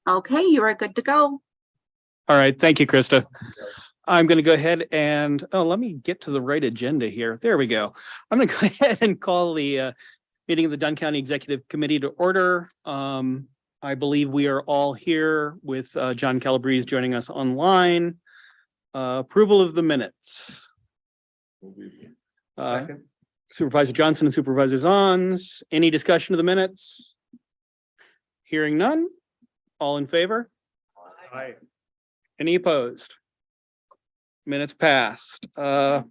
Okay, you are good to go. All right, thank you, Krista. I'm going to go ahead and, let me get to the right agenda here. There we go. I'm going to go ahead and call the meeting of the Dunn County Executive Committee to order. I believe we are all here with John Calabrese joining us online. Approval of the minutes. Supervisor Johnson and Supervisor Zons. Any discussion of the minutes? Hearing none. All in favor? Aye. Any opposed? Minutes passed. Public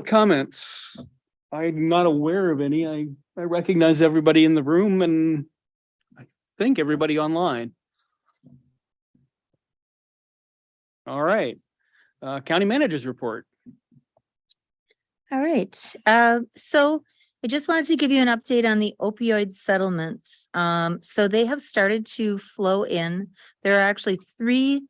comments. I'm not aware of any. I recognize everybody in the room and I think everybody online. All right. County managers report. All right. So I just wanted to give you an update on the opioid settlements. So they have started to flow in. There are actually three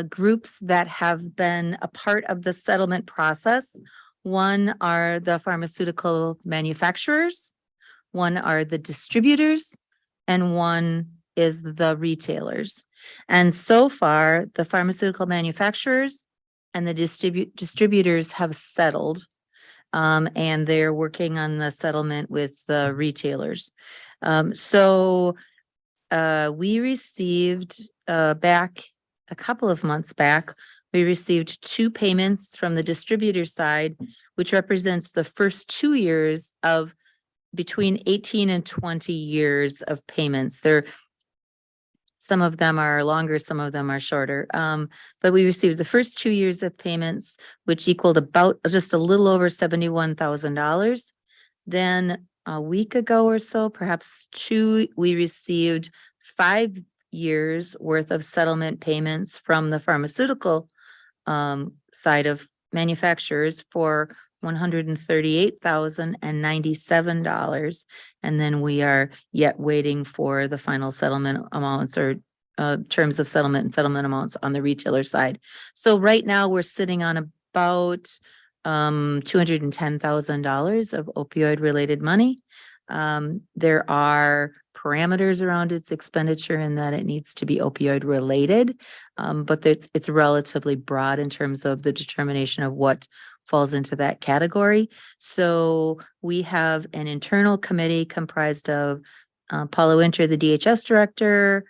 groups that have been a part of the settlement process. One are the pharmaceutical manufacturers, one are the distributors, and one is the retailers. And so far, the pharmaceutical manufacturers and the distributors have settled. And they're working on the settlement with the retailers. So we received back a couple of months back, we received 2 payments from the distributor side, which represents the first 2 years of between 18 and 20 years of payments. Some of them are longer, some of them are shorter. But we received the first 2 years of payments, which equaled about just a little over $71,000. Then a week ago or so, perhaps 2, we received 5 years worth of settlement payments from the pharmaceutical side of manufacturers for $138,097. And then we are yet waiting for the final settlement amounts or terms of settlement and settlement amounts on the retailer side. So right now we're sitting on about $210,000 of opioid related money. There are parameters around its expenditure in that it needs to be opioid related, but it's relatively broad in terms of the determination of what falls into that category. So we have an internal committee comprised of Paula Winter, the DHS director,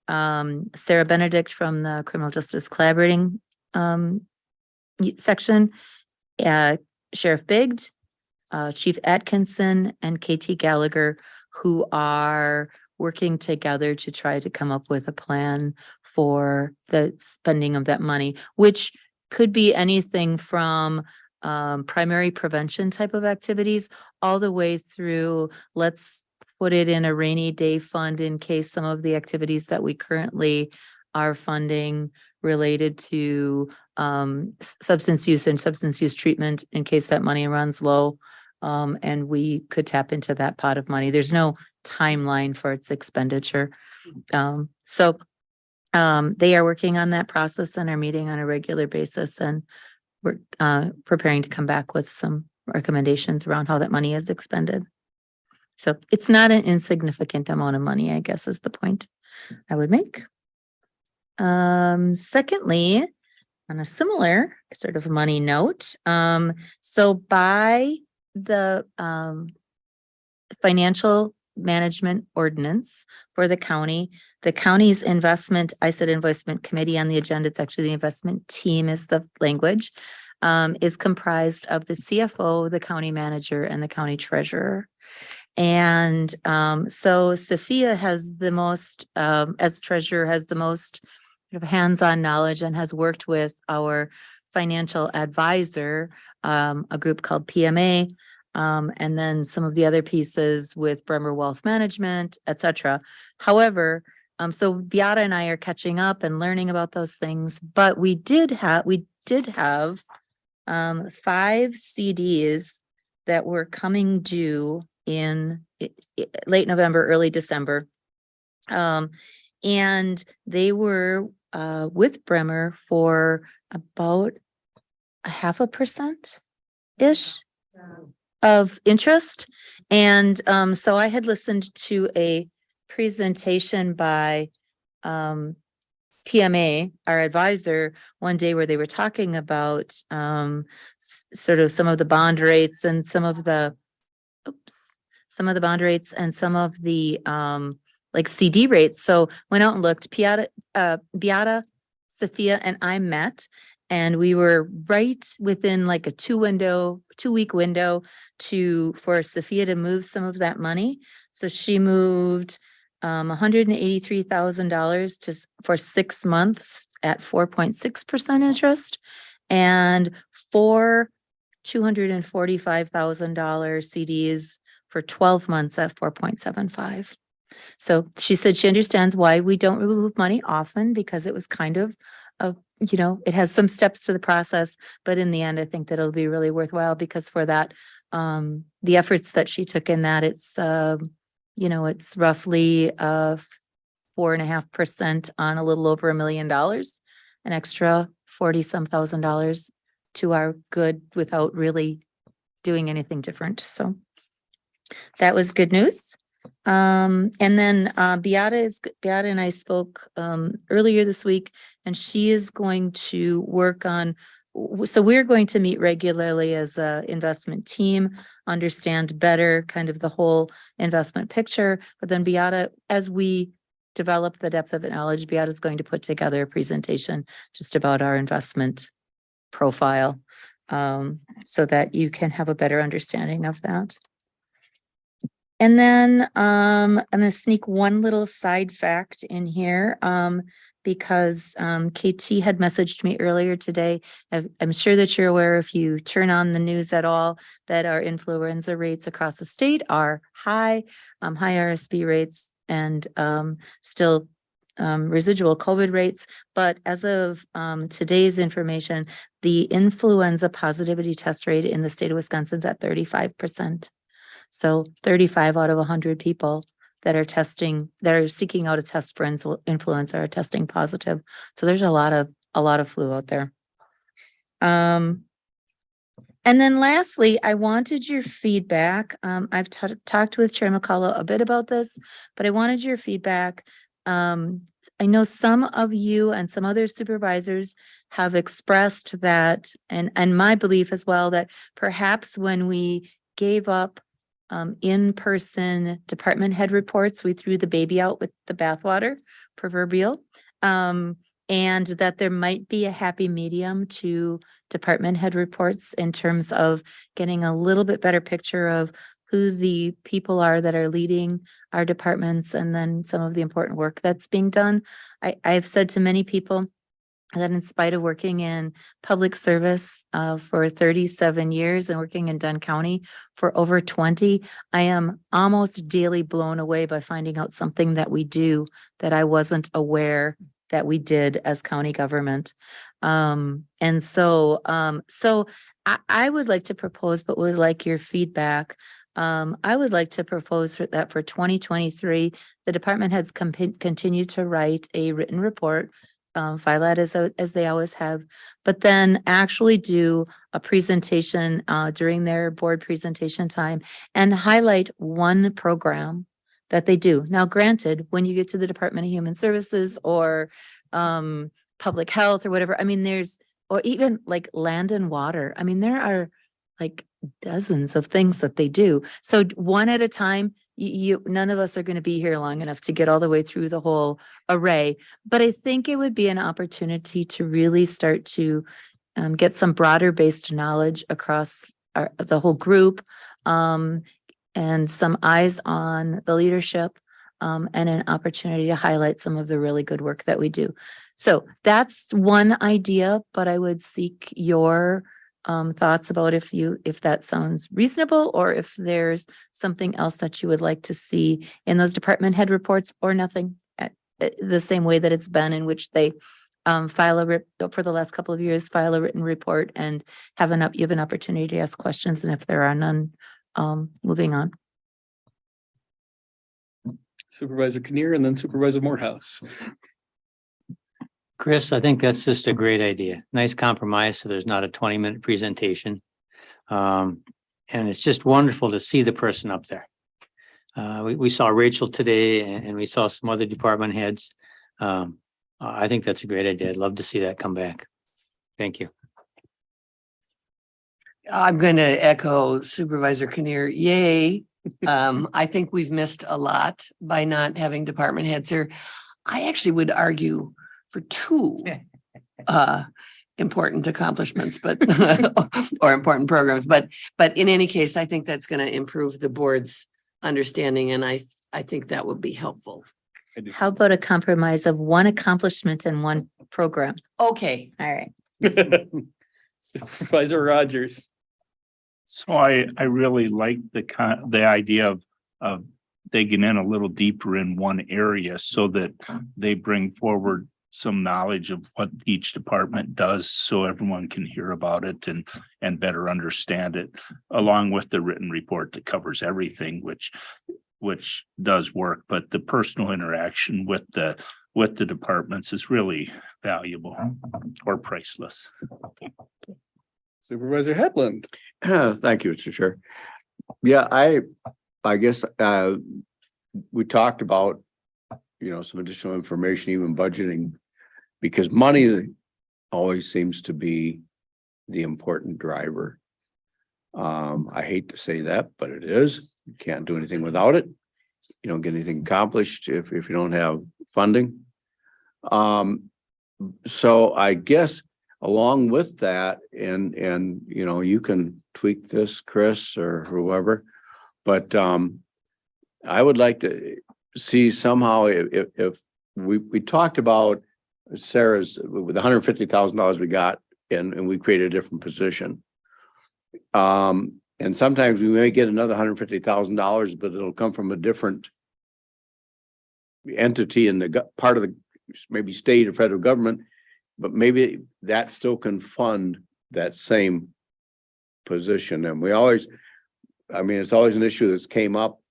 Sarah Benedict from the Criminal Justice Collaborating section, Sheriff Bigd, Chief Atkinson, and KT Gallagher, who are working together to try to come up with a plan for the spending of that money, which could be anything from primary prevention type of activities all the way through let's put it in a rainy day fund in case some of the activities that we currently are funding related to substance use and substance use treatment in case that money runs low. And we could tap into that pot of money. There's no timeline for its expenditure. So they are working on that process and are meeting on a regular basis. And we're preparing to come back with some recommendations around how that money is expended. So it's not an insignificant amount of money, I guess, is the point I would make. Secondly, on a similar sort of money note, so by the financial management ordinance for the county's investment, I said investment committee on the agenda, it's actually the investment team is the language, is comprised of the CFO, the county manager, and the county treasurer. And so Sophia has the most, as treasurer, has the most sort of hands-on knowledge and has worked with our financial advisor, a group called PMA, and then some of the other pieces with Bremer Wealth Management, etc. However, so Beata and I are catching up and learning about those things, but we did have 5 CDs that were coming due in late November, early December. And they were with Bremer for about 0.5% ish. of interest. And so I had listened to a presentation by PMA, our advisor, one day where they were talking about sort of some of the bond rates and some of the some of the like CD rates. So went out and looked. Beata, Sophia, and I met, and we were right within like a 2-week window for Sophia to move some of that money. So she moved $183,000 for 6 months at 4.6% interest, and 4 $245,000 CDs for 12 months at 4.75. So she said she understands why we don't remove money often, because it was kind of it has some steps to the process, but in the end, I think that it'll be really worthwhile, because for that, the efforts that she took in that, it's it's roughly 4.5% on a little over $1 million, an extra 40-some thousand dollars to our good without really doing anything different. So that was good news. And then Beata and I spoke earlier this week, and she is going to work on, so we're going to meet regularly as a investment team, understand better kind of the whole investment picture. But then Beata, as we develop the depth of the knowledge, Beata is going to put together a presentation just about our investment profile, so that you can have a better understanding of that. And then I'm going to sneak one little side fact in here, because KT had messaged me earlier today. I'm sure that you're aware, if you turn on the news at all, that our influenza rates across the state are high, high RSV rates, and still residual COVID rates. But as of today's information, the influenza positivity test rate in the state of Wisconsin is at 35%. So 35 out of 100 people that are seeking out a test for influenza are testing positive. So there's a lot of flu out there. And then lastly, I wanted your feedback. I've talked with Chair McCullough a bit about this, but I wanted your feedback. I know some of you and some other supervisors have expressed that, and my belief as well, that perhaps when we gave up in-person department head reports, we threw the baby out with the bathwater, proverbial, and that there might be a happy medium to department head reports in terms of getting a little bit better picture of who the people are that are leading our departments, and then some of the important work that's being done. I've said to many people that in spite of working in public service for 37 years and working in Dunn County for over 20, I am almost daily blown away by finding out something that we do that I wasn't aware that we did as county government. And so I would like to propose, but would like your feedback. I would like to propose that for 2023, the department heads continue to write a written report, file that as they always have, but then actually do a presentation during their board presentation time and highlight one program that they do. Now, granted, when you get to the Department of Human Services or public health or whatever, I mean, or even like land and water. I mean, there are like dozens of things that they do. So one at a time, none of us are going to be here long enough to get all the way through the whole array. But I think it would be an opportunity to really start to get some broader based knowledge across the whole group, and some eyes on the leadership, and an opportunity to highlight some of the really good work that we do. So that's one idea, but I would seek your thoughts about if that sounds reasonable, or if there's something else that you would like to see in those department head reports, or nothing, the same way that it's been, in which they for the last couple of years, file a written report and you have an opportunity to ask questions, and if there are none, moving on. Supervisor Kinnear and then Supervisor Morehouse. Chris, I think that's just a great idea. Nice compromise. So there's not a 20-minute presentation. And it's just wonderful to see the person up there. We saw Rachel today and we saw some other department heads. I think that's a great idea. I'd love to see that come back. Thank you. I'm going to echo Supervisor Kinnear. Yay. I think we've missed a lot by not having department heads here. I actually would argue for two important accomplishments, but or important programs. But in any case, I think that's going to improve the board's understanding, and I think that would be helpful. How about a compromise of one accomplishment and one program? Okay. All right. Supervisor Rogers. So I really like the idea of digging in a little deeper in one area so that they bring forward some knowledge of what each department does so everyone can hear about it and better understand it, along with the written report that covers everything, which does work, but the personal interaction with the departments is really valuable or priceless. Supervisor Headland. Thank you, Mr. Chair. Yeah, I guess we talked about, some additional information, even budgeting, because money always seems to be the important driver. I hate to say that, but it is. You can't do anything without it. You don't get anything accomplished if you don't have funding. So I guess along with that, and you can tweak this, Chris, or whoever, but I would like to see somehow if we talked about Sarah's with the $150,000 we got, and we created a different position. And sometimes we may get another $150,000, but it'll come from a different entity in the part of the maybe state or federal government, but maybe that still can fund that same position. And it's always an issue that's came up.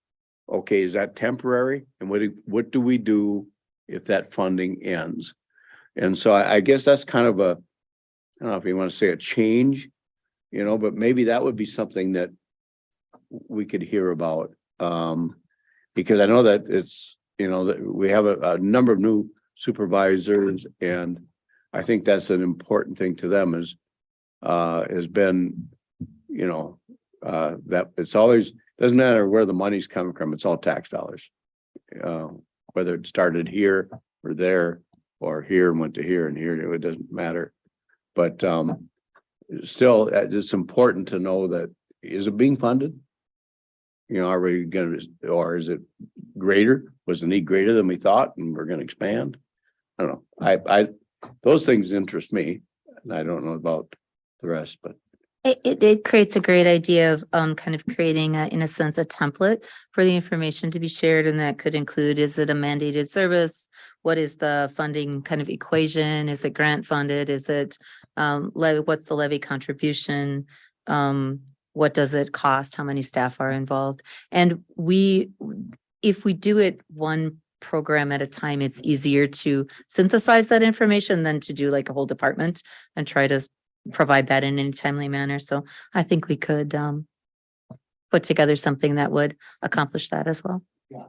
Okay, is that temporary? And what do we do if that funding ends? And so I guess that's kind of I don't know if you want to say a change, but maybe that would be something that we could hear about. Because I know that it's, that we have a number of new supervisors, and I think that's an important thing to them has been, that it's always, doesn't matter where the money's coming from, it's all tax dollars. Whether it started here or there or here and went to here and here, it doesn't matter. But still, it's important to know that, is it being funded? Are we going to, or is it greater? Was the need greater than we thought and we're going to expand? I don't know. Those things interest me, and I don't know about the rest, but It creates a great idea of kind of creating in a sense a template for the information to be shared, and that could include, is it a mandated service? What is the funding kind of equation? Is it grant funded? Is it what's the levy contribution? What does it cost? How many staff are involved? And if we do it one program at a time, it's easier to synthesize that information than to do like a whole department and try to provide that in any timely manner. So I think we could put together something that would accomplish that as well. yeah,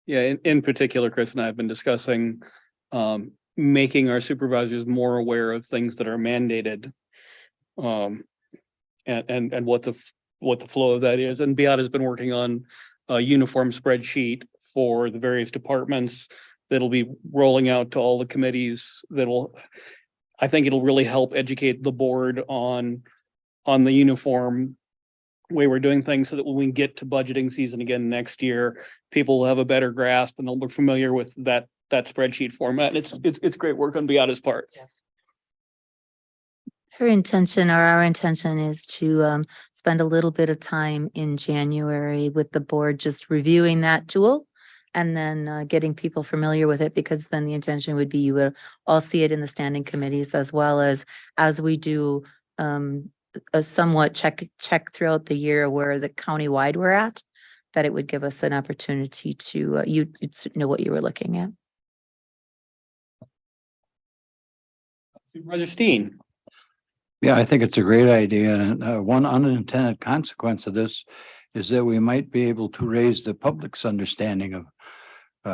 Yeah, in particular, Chris and I have been discussing making our supervisors more aware of things that are mandated. And what the flow of that is. And Beat has been working on a uniform spreadsheet for the various departments that'll be rolling out to all the committees. I think it'll really help educate the board on the uniform way we're doing things, so that when we get to budgeting season again next year, people will have a better grasp and they'll be familiar with that spreadsheet format. And it's great work on Beata's part. Yeah. Her intention, or our intention, is to spend a little bit of time in January with the board just reviewing that tool and then getting people familiar with it, because then the intention would be you would all see it in the standing committees, as well as we do a somewhat check throughout the year where the county-wide we're at, that it would give us an opportunity to you'd know what you were looking at. Supervisor Steen. Yeah, I think it's a great idea. And one unintended consequence of this is that we might be able to raise the public's understanding of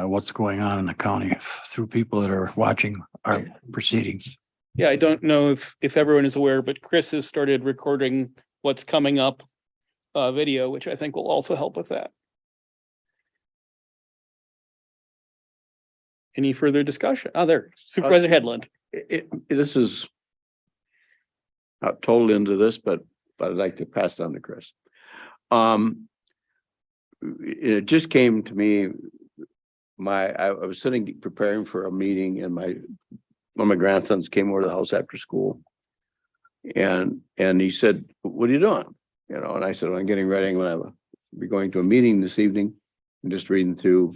what's going on in the county through people that are watching our proceedings. Yeah, I don't know if everyone is aware, but Chris has started recording what's coming up video, which I think will also help with that. Any further discussion? Oh, there, Supervisor Headland. This is not totally into this, but I'd like to pass on to Chris. It just came to me, I was sitting preparing for a meeting, and one of my grandsons came over to the house after school. And he said, "What are you doing?" You know, and I said, "I'm getting ready. I'm gonna be going to a meeting this evening. I'm just reading through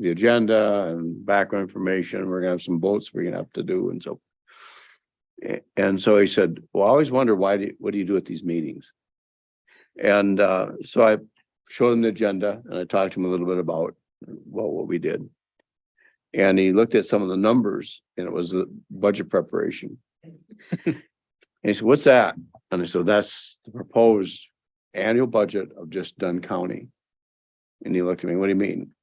the agenda and background information. We're gonna have some votes we're gonna have to do." And so he said, "Well, I always wonder what do you do at these meetings?" And so I showed him the agenda, and I talked to him a little bit about what we did. And he looked at some of the numbers, and it was the budget preparation. And he said, "What's that?" And I said, "That's the proposed annual budget of just Dunn County." And he looked at me, "What do you mean?"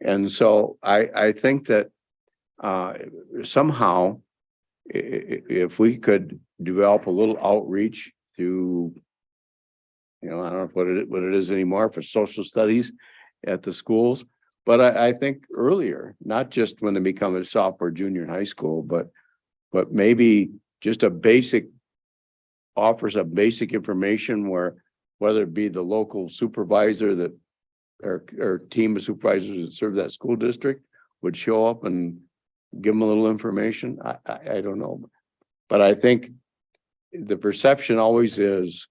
And so I think that somehow, if we could develop a little outreach through, I don't know what it is anymore, for social studies at the schools, but I think earlier, not just when they become a sophomore, junior in high school, but maybe just offers a basic information where, whether it be the local supervisor that or team of supervisors that serve that school district would show up and give them a little information. I don't know, but I think the perception always is,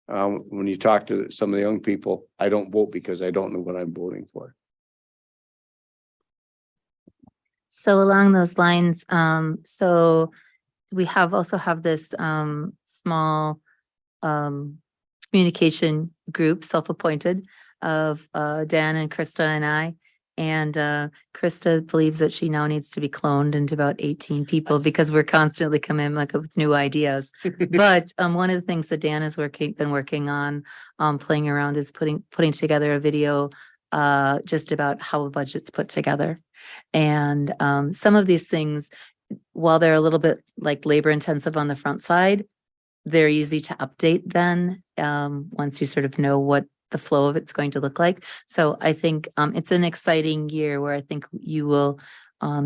when you talk to some of the young people, I don't vote because I don't know what I'm voting for. So along those lines, so we also have this small communication group, self-appointed, of Dan and Krista and I. And Krista believes that she now needs to be cloned into about 18 people because we're constantly coming up with new ideas. But one of the things that Dan has been working on, playing around, is putting together a video just about how a budget's put together. And some of these things, while they're a little bit like labor intensive on the front side, they're easy to update then, once you sort of know what the flow of it's going to look like. So I think it's an exciting year where I think you will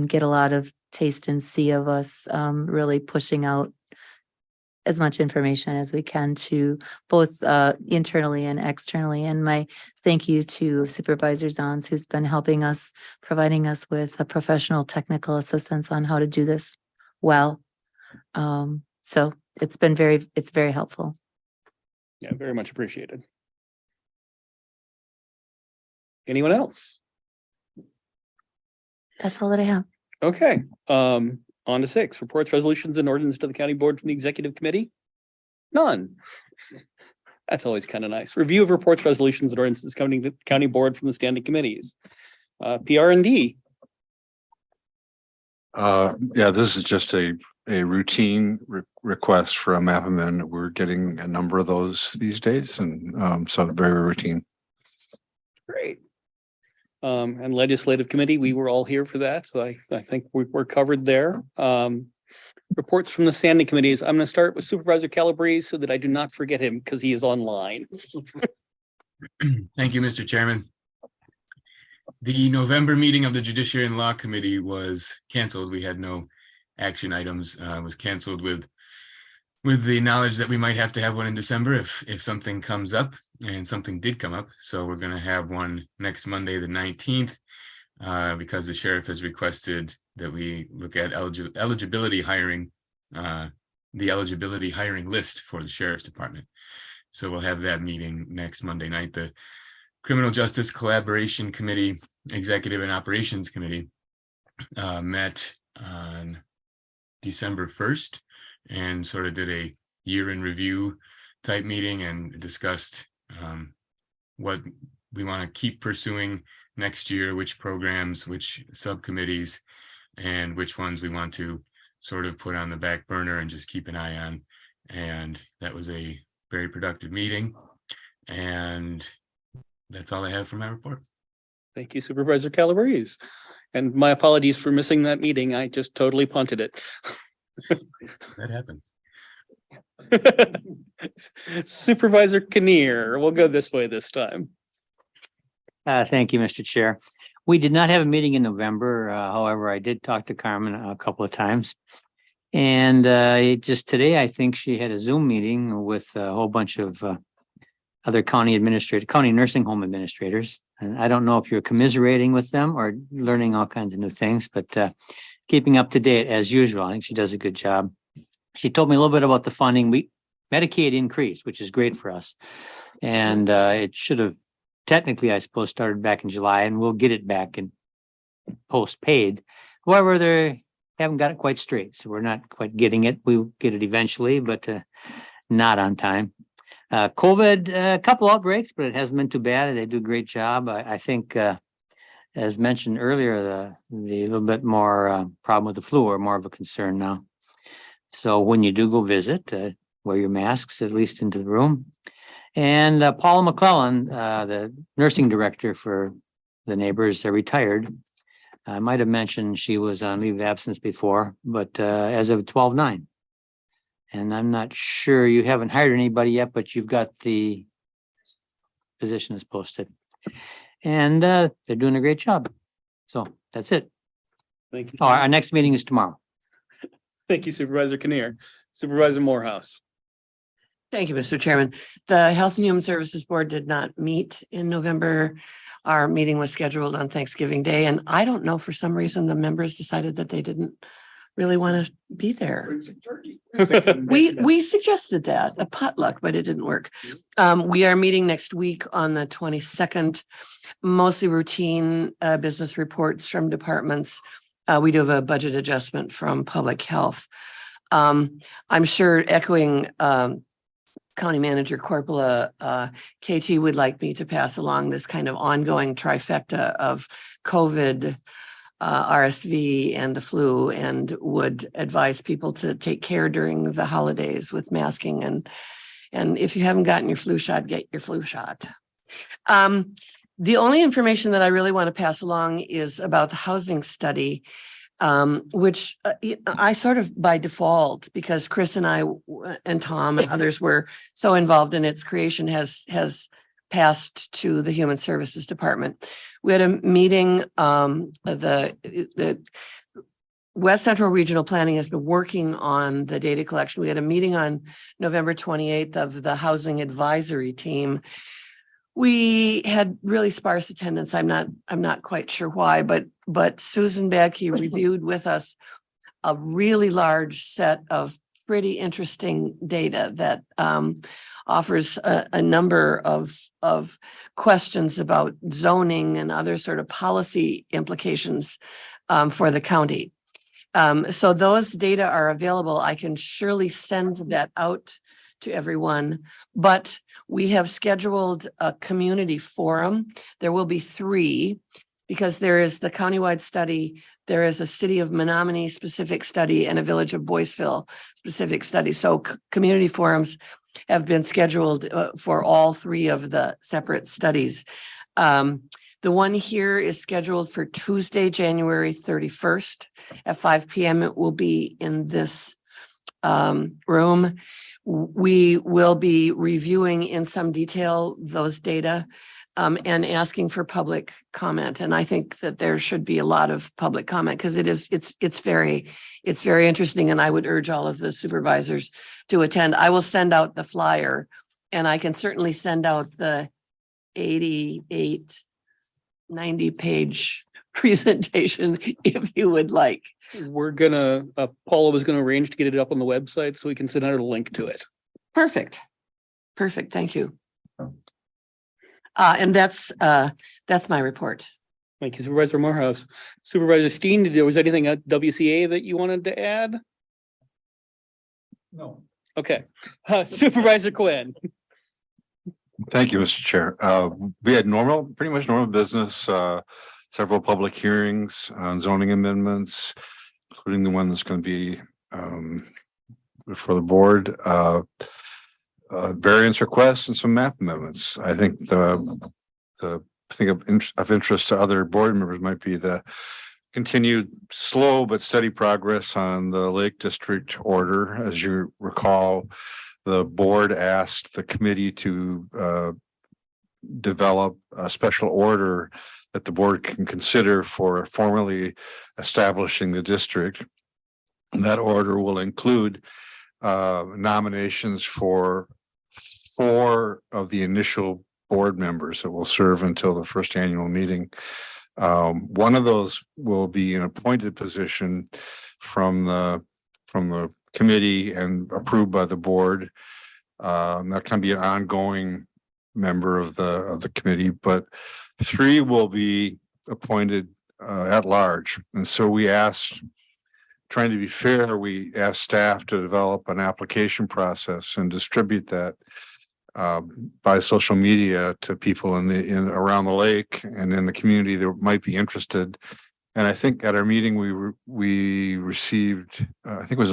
get a lot of taste and see of us really pushing out as much information as we can to both internally and externally. And my thank you to Supervisor Zons, who's been helping us, providing us with a professional technical assistance on how to do this well. So it's very helpful. Yeah, very much appreciated. Anyone else? That's all that I have. Okay, on to 6, reports, resolutions, and ordinance to the county board from the executive committee. None. That's always kind of nice. Review of reports, resolutions, and ordinances coming to the county board from the standing committees. PR&D. Yeah, this is just a routine request for a map amendment. We're getting a number of those these days, and so very routine. Great. And legislative committee, we were all here for that, so I think we're covered there. Reports from the standing committees. I'm going to start with Supervisor Calabrese so that I do not forget him because he is online. Thank you, Mr. Chairman. The November meeting of the Judiciary and Law Committee was canceled. We had no action items. It was canceled with the knowledge that we might have to have one in December if something comes up, and something did come up. So we're going to have one next Monday, the 19th, because the sheriff has requested that we look at eligibility hiring, the eligibility hiring list for the sheriff's department. So we'll have that meeting next Monday night. The Criminal Justice Collaboration Committee, Executive and Operations Committee met on December 1st and sort of did a year in review type meeting and discussed what we want to keep pursuing next year, which programs, which subcommittees, and which ones we want to sort of put on the back burner and just keep an eye on. And that was a very productive meeting. And that's all I have for my report. Thank you, Supervisor Calabrese. And my apologies for missing that meeting. I just totally punted it. That happens. Supervisor Kinnear, we'll go this way this time. Thank you, Mr. Chair. We did not have a meeting in November. However, I did talk to Carmen a couple of times. And just today, I think she had a Zoom meeting with a whole bunch of other county nursing home administrators. And I don't know if you're commiserating with them or learning all kinds of new things, but keeping up to date as usual. I think she does a good job. She told me a little bit about the funding. Medicaid increased, which is great for us. And it should have technically, I suppose, started back in July, and we'll get it back in post-paid. However, they haven't got it quite straight, so we're not quite getting it. We'll get it eventually, but not on time. COVID, a couple outbreaks, but it hasn't been too bad. They do a great job. I think, as mentioned earlier, the little bit more problem with the flu are more of a concern now. So when you do go visit, wear your masks, at least into the room. And Paula McClellan, the nursing director for the neighbors, retired. I might have mentioned she was on leave of absence before, but as of 12/9. And I'm not sure, you haven't hired anybody yet, but you've got the position is posted. And they're doing a great job. So that's it. Thank you. Our next meeting is tomorrow. Thank you, Supervisor Kinnear. Supervisor Morehouse. Thank you, Mr. Chairman. The Health and Human Services Board did not meet in November. Our meeting was scheduled on Thanksgiving Day, and I don't know, for some reason, the members decided that they didn't really want to be there. We suggested that, a potluck, but it didn't work. We are meeting next week on the 22nd, mostly routine business reports from departments. We do have a budget adjustment from public health. I'm sure echoing County Manager Corpola, KT would like me to pass along this kind of ongoing trifecta of COVID, RSV, and the flu, and would advise people to take care during the holidays with masking. And if you haven't gotten your flu shot, get your flu shot. The only information that I really want to pass along is about the housing study, which I sort of by default, because Chris and I and Tom and others were so involved in its creation, has passed to the Human Services Department. We had a meeting, the West Central Regional Planning has been working on the data collection. We had a meeting on November 28th of the Housing Advisory Team. We had really sparse attendance. I'm not quite sure why, but Susan Badke reviewed with us a really large set of pretty interesting data that offers a number of questions about zoning and other sort of policy implications for the county. So those data are available. I can surely send that out to everyone, but we have scheduled a community forum. There will be 3, because there is the countywide study, there is a City of Menominee specific study, and a Village of Boyceville specific study. So community forums have been scheduled for all 3 of the separate studies. The one here is scheduled for Tuesday, January 31st at 5 p.m. It will be in this room. We will be reviewing in some detail those data and asking for public comment. And I think that there should be a lot of public comment, because it's very interesting. And I would urge all of the supervisors to attend. I will send out the flyer, and I can certainly send out the 90-page presentation if you would like. We're gonna, Paula was gonna arrange to get it up on the website so we can send out a link to it. Perfect. Thank you. And that's my report. Thank you, Supervisor Morehouse. Supervisor Steen, was anything at WCA that you wanted to add? No. Okay. Supervisor Quinn. Thank you, Mr. Chair. We had pretty much normal business, several public hearings on zoning amendments, including the one that's going to be before the board, variance requests and some map amendments. I think the thing of interest to other board members might be the continued slow but steady progress on the Lake District order. As you recall, the board asked the committee to develop a special order that the board can consider for formally establishing the district. And that order will include nominations for 4 of the initial board members that will serve until the first annual meeting. One of those will be an appointed position from the committee and approved by the board. That can be an ongoing member of the committee, but 3 will be appointed at large. And so we asked, trying to be fair, we asked staff to develop an application process and distribute that by social media to people in around the lake and in the community that might be interested. And I think at our meeting we received I think it was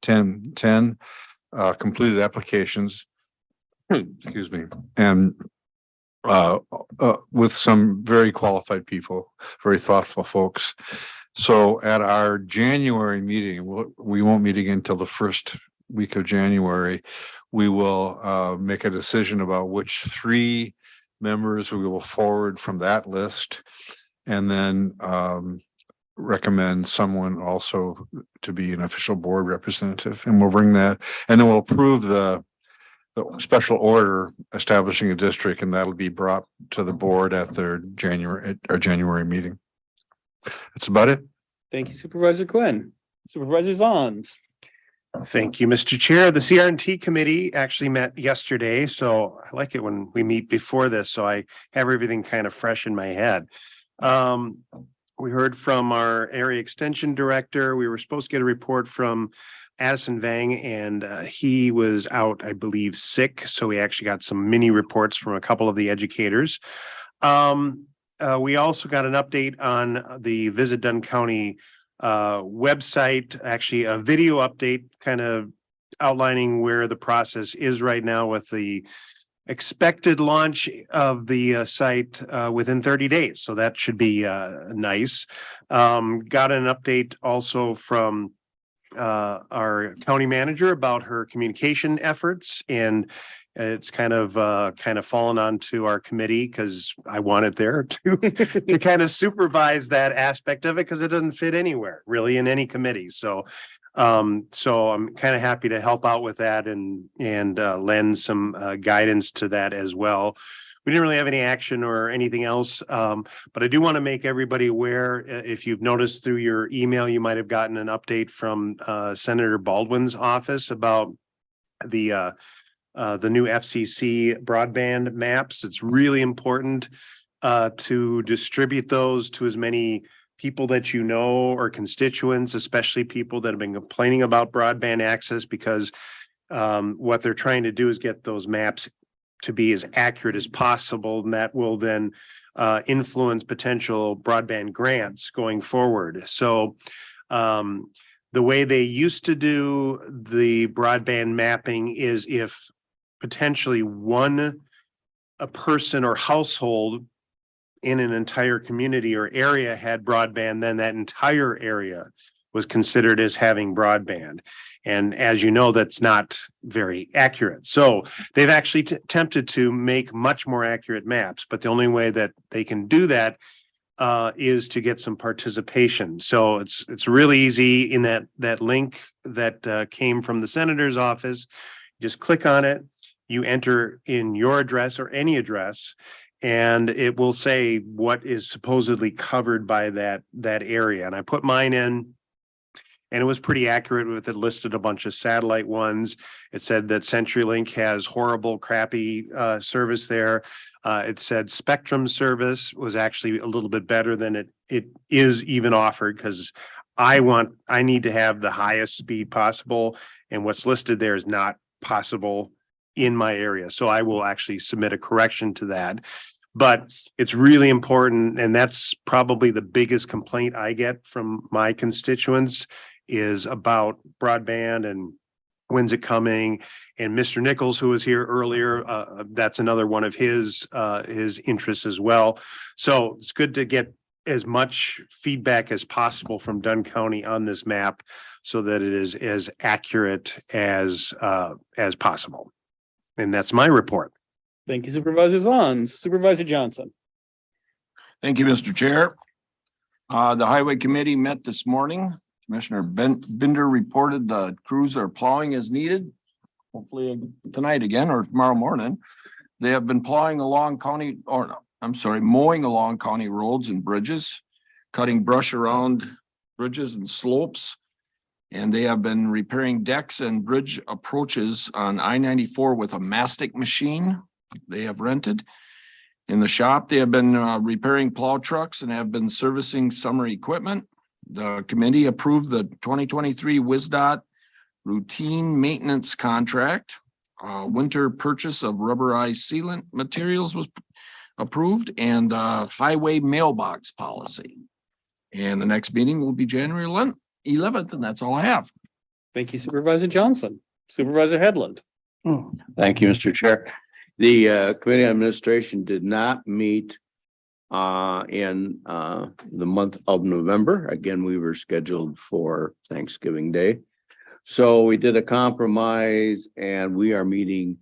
10 completed applications. Excuse me. And with some very qualified people, very thoughtful folks. So at our January meeting, we won't meet again until the first week of January. We will make a decision about which 3 members we will forward from that list, and then recommend someone also to be an official board representative. And we'll bring that, and then we'll approve the special order establishing a district, and that'll be brought to the board at our January meeting. That's about it. Thank you, Supervisor Quinn. Supervisor Zons. Thank you, Mr. Chair. The CRNT committee actually met yesterday, so I like it when we meet before this, so I have everything kind of fresh in my head. We heard from our area extension director. We were supposed to get a report from Addison Vang, and he was out, I believe, sick. So we actually got some mini reports from a couple of the educators. We also got an update on the Visit Dunn County website, actually a video update kind of outlining where the process is right now with the expected launch of the site within 30 days. So that should be nice. Got an update also from our county manager about her communication efforts, and it's kind of fallen onto our committee because I want it there to kind of supervise that aspect of it, because it doesn't fit anywhere really in any committee. So I'm kind of happy to help out with that and lend some guidance to that as well. We didn't really have any action or anything else, but I do want to make everybody aware. If you've noticed through your email, you might have gotten an update from Senator Baldwin's office about the new FCC broadband maps. It's really important to distribute those to as many people that you know or constituents, especially people that have been complaining about broadband access, because what they're trying to do is get those maps to be as accurate as possible, and that will then influence potential broadband grants going forward. So the way they used to do the broadband mapping is if potentially a person or household in an entire community or area had broadband, then that entire area was considered as having broadband. And as you know, that's not very accurate. So they've actually attempted to make much more accurate maps, but the only way that they can do that is to get some participation. So it's really easy in that link that came from the senator's office. Just click on it, you enter in your address or any address, and it will say what is supposedly covered by that area. And I put mine in, and it was pretty accurate with it listed a bunch of satellite ones. It said that CenturyLink has horrible, crappy service there. It said Spectrum service was actually a little bit better than it is even offered, because I need to have the highest speed possible, and what's listed there is not possible in my area. So I will actually submit a correction to that. But it's really important, and that's probably the biggest complaint I get from my constituents, is about broadband and when's it coming? And Mr. Nichols, who was here earlier, that's another one of his interests as well. So it's good to get as much feedback as possible from Dunn County on this map so that it is as accurate as possible. And that's my report. Thank you, Supervisor Zahn. Supervisor Johnson. Thank you, Mr. Chair. The Highway Committee met this morning. Commissioner Binder reported the crews are plowing as needed, hopefully tonight again or tomorrow morning. They have been mowing along county roads and bridges, cutting brush around bridges and slopes. And they have been repairing decks and bridge approaches on I-94 with a mastic machine they have rented. In the shop, they have been repairing plow trucks and have been servicing summer equipment. The committee approved the 2023 WSDOT routine maintenance contract. Winter purchase of rubberized sealant materials was approved, and highway mailbox policy. And the next meeting will be January 11th, and that's all I have. Thank you, Supervisor Johnson. Supervisor Headland. Thank you, Mr. Chair. The committee on administration did not meet in the month of November. Again, we were scheduled for Thanksgiving Day. So we did a compromise and we are meeting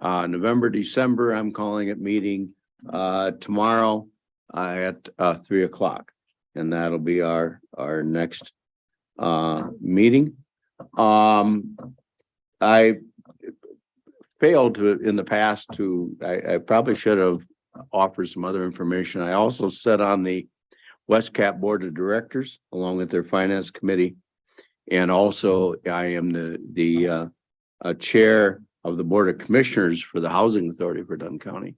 November, December. I'm calling it meeting tomorrow at 3 o'clock. And that'll be our next meeting. I failed to in the past to, I probably should have offered some other information. I also sat on the WestCap Board of Directors along with their finance committee. And also I am the chair of the Board of Commissioners for the Housing Authority for Dunn County.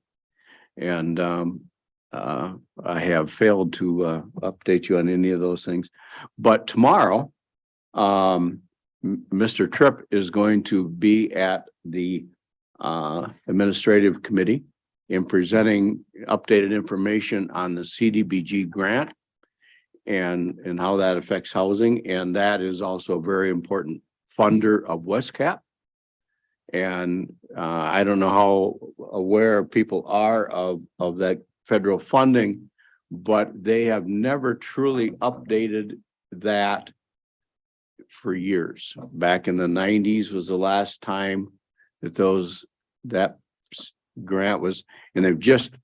And I have failed to update you on any of those things. But tomorrow, Mr. Tripp is going to be at the administrative committee in presenting updated information on the CDBG grant and how that affects housing. And that is also a very important funder of WestCap. And I don't know how aware people are of that federal funding, but they have never truly updated that for years. Back in the 90s was the last time that that grant was, and they've just,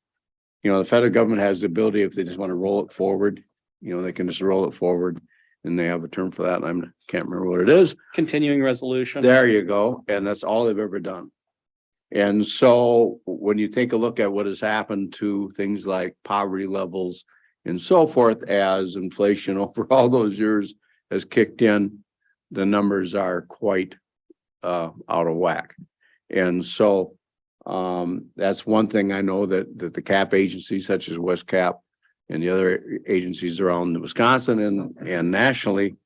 the federal government has the ability, if they just want to roll it forward, they can just roll it forward, and they have a term for that. And I can't remember what it is. Continuing resolution. There you go. And that's all they've ever done. And so when you take a look at what has happened to things like poverty levels and so forth, as inflation over all those years has kicked in, the numbers are quite out of whack. And so that's one thing I know that the CAP agencies such as WestCap and the other agencies around Wisconsin and nationally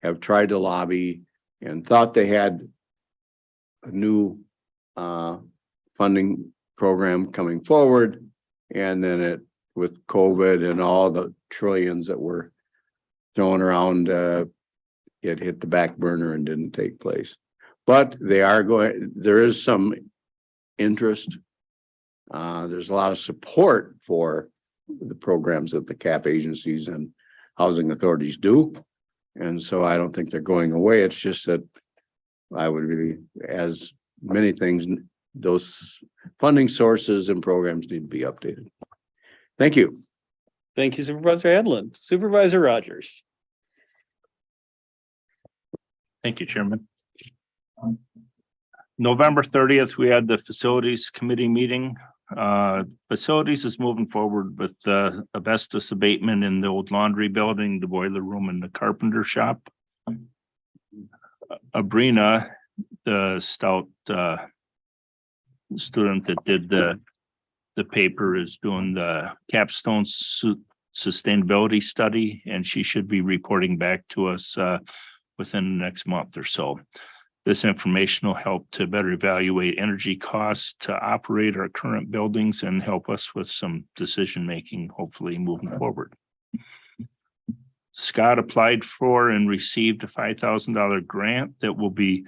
have tried to lobby and thought they had a new funding program coming forward. And then with COVID and all the trillions that were thrown around, it hit the back burner and didn't take place. But there is some interest. There's a lot of support for the programs that the CAP agencies and housing authorities do. And so I don't think they're going away. It's just that I would really, as many things, those funding sources and programs need to be updated. Thank you. Thank you, Supervisor Headland. Supervisor Rogers. Thank you, Chairman. November 30th, we had the facilities committee meeting. Facilities is moving forward with the asbestos abatement in the old laundry building, the boiler room, and the carpenter shop. Abrina, the stout student that did the paper, is doing the capstone sustainability study, and she should be reporting back to us within the next month or so. This information will help to better evaluate energy costs to operate our current buildings and help us with some decision making, hopefully moving forward. Scott applied for and received a $5,000 grant that will be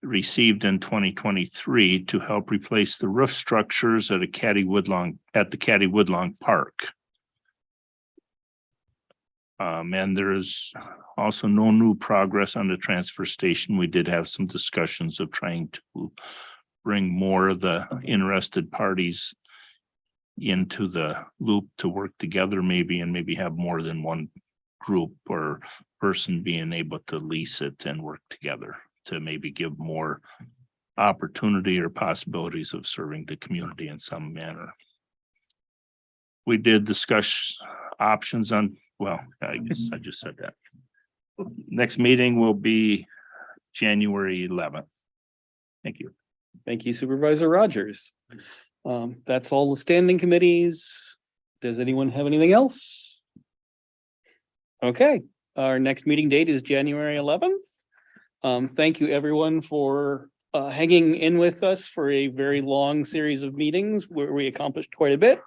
received in 2023 to help replace the roof structures at the Caddy Woodlawn Park. And there is also no new progress on the transfer station. We did have some discussions of trying to bring more of the interested parties into the loop to work together maybe, and maybe have more than one group or person being able to lease it and work together to maybe give more opportunity or possibilities of serving the community in some manner. We did discuss options on, well, I guess I just said that. Next meeting will be January 11th. Thank you. Thank you Supervisor Rogers. That's all the standing committees. Does anyone have anything else? Okay, our next meeting date is January 11th. Thank you everyone for hanging in with us for a very long series of meetings where we accomplished quite a bit.